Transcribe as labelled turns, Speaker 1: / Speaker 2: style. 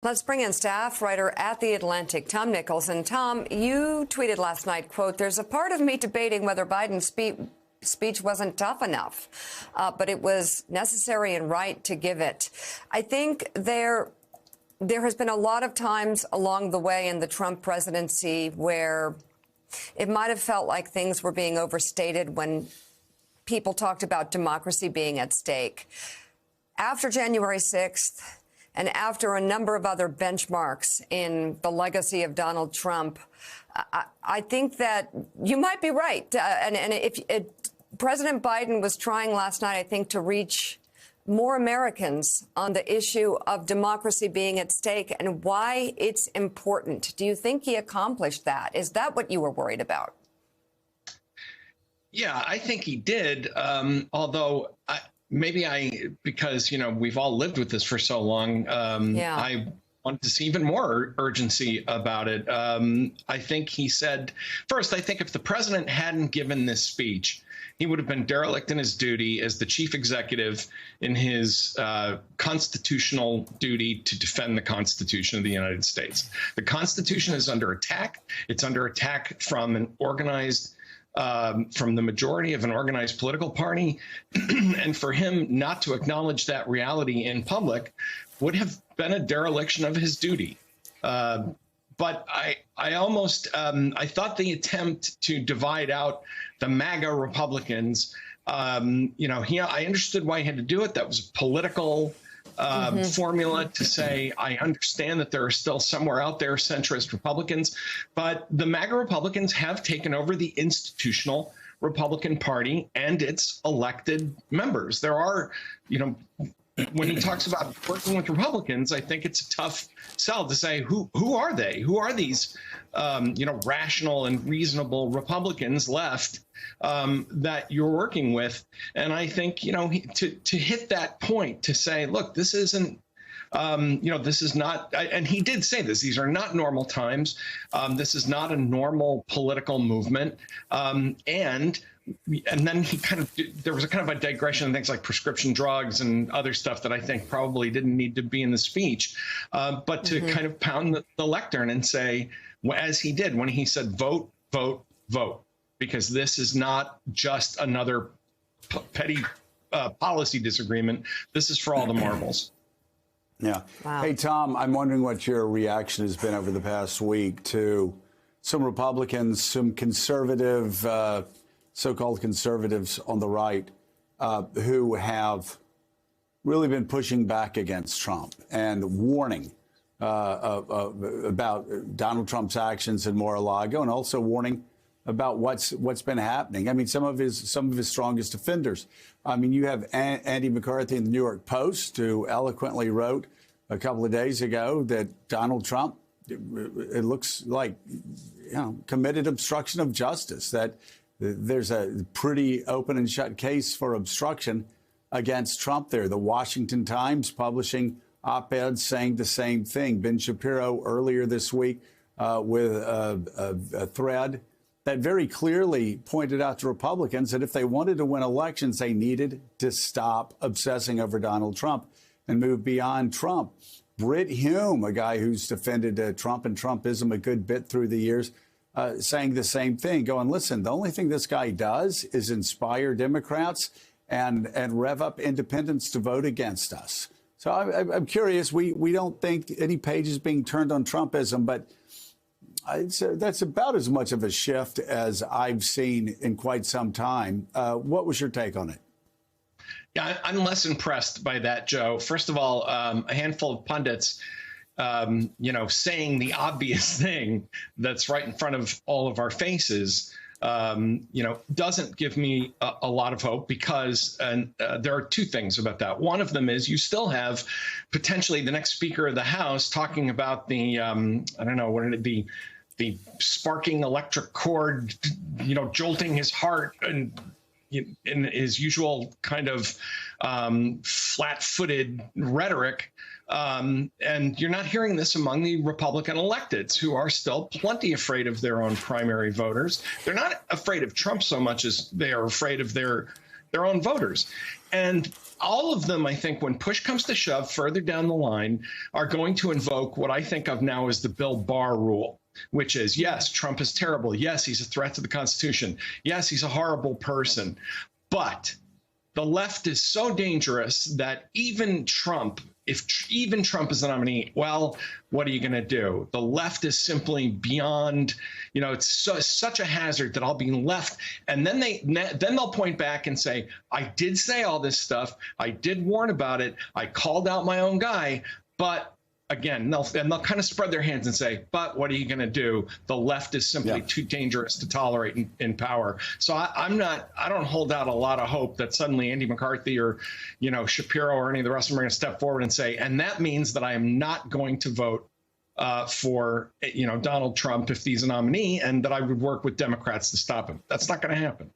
Speaker 1: Let's bring in staff writer at The Atlantic, Tom Nichols. And Tom, you tweeted last night, quote, "There's a part of me debating whether Biden's speech wasn't tough enough, but it was necessary and right to give it." I think there has been a lot of times along the way in the Trump presidency where it might have felt like things were being overstated when people talked about democracy being at stake. After January 6th, and after a number of other benchmarks in the legacy of Donald Trump, I think that you might be right. President Biden was trying last night, I think, to reach more Americans on the issue of democracy being at stake and why it's important. Do you think he accomplished that? Is that what you were worried about?
Speaker 2: Yeah, I think he did. Although because, we've all lived with this for so long. I wanted to see even more urgency about it. I think he said, first, I think if the president hadn't given this speech, he would have been derelict in his duty as the chief executive in his constitutional duty to defend the Constitution of the United States. The Constitution is under attack. It's under attack from from the majority of an organized political party. And for him not to acknowledge that reality in public would have been a dereliction of his duty. But I thought the attempt to divide out the MAGA Republicans, I understood why he had to do it. That was a political formula to say, I understand that there are still somewhere out there centrist Republicans, but the MAGA Republicans have taken over the institutional Republican Party and its elected members. There are, when he talks about working with Republicans, I think it's a tough sell to say, who are they? Who are these, rational and reasonable Republicans left that you're working with? And I think, to hit that point, to say, look, this isn't, this is not, and he did say this, these are not normal times. This is not a normal political movement. And then there was a kind of a digression in things like prescription drugs and other stuff that I think probably didn't need to be in the speech, but to kind of pound the lectern and say, as he did when he said, vote, vote, vote, because this is not just another petty policy disagreement. This is for all the marbles.
Speaker 3: Yeah.
Speaker 1: Wow.
Speaker 3: Hey, Tom, I'm wondering what your reaction has been over the past week to some Republicans, some conservative, so-called conservatives on the right who have really been pushing back against Trump and warning about Donald Trump's actions in Mar-a-Lago, and also warning about what's been happening. I mean, some of his strongest defenders. I mean, you have Andy McCarthy in the New York Post, who eloquently wrote a couple of days ago that Donald Trump, it looks like, committed obstruction of justice, that there's a pretty open and shut case for obstruction against Trump there. The Washington Times publishing op-eds saying the same thing. Ben Shapiro earlier this week with a thread that very clearly pointed out to Republicans that if they wanted to win elections, they needed to stop obsessing over Donald Trump and move beyond Trump. Brit Hume, a guy who's defended Trump and Trumpism a good bit through the years, saying the same thing, going, listen, the only thing this guy does is inspire Democrats and rev up independents to vote against us. So I'm curious. We don't think any page is being turned on Trumpism, but that's about as much of a shift as I've seen in quite some time. What was your take on it?
Speaker 2: Yeah, I'm less impressed by that, Joe. First of all, a handful of pundits, saying the obvious thing that's right in front of all of our faces, doesn't give me a lot of hope, because there are two things about that. One of them is you still have potentially the next Speaker of the House talking about the, the sparking electric cord, jolting his heart and in his usual kind of flat-footed rhetoric. And you're not hearing this among the Republican electeds, who are still plenty afraid of their own primary voters. They're not afraid of Trump so much as they are afraid of their their own voters. And all of them, I think, when push comes to shove further down the line, are going to invoke what I think of now as the Bill Barr rule, which is, yes, Trump is terrible. Yes, he's a threat to the Constitution. Yes, he's a horrible person. But the left is so dangerous that even Trump, if even Trump is the nominee, well, what are you going to do? The left is simply beyond, it's such a hazard that I'll be left. And then they'll point back and say, I did say all this stuff. I did warn about it. I called out my own guy. But again, they'll kind of spread their hands and say, but what are you going to do? The left is simply too dangerous to tolerate in power. So I don't hold out a lot of hope that suddenly Andy McCarthy or, Shapiro or any of the rest of them are going to step forward and say, and that means that I am not going to vote for, Donald Trump if he's a nominee, and that I would work with Democrats to stop him. That's not going to happen.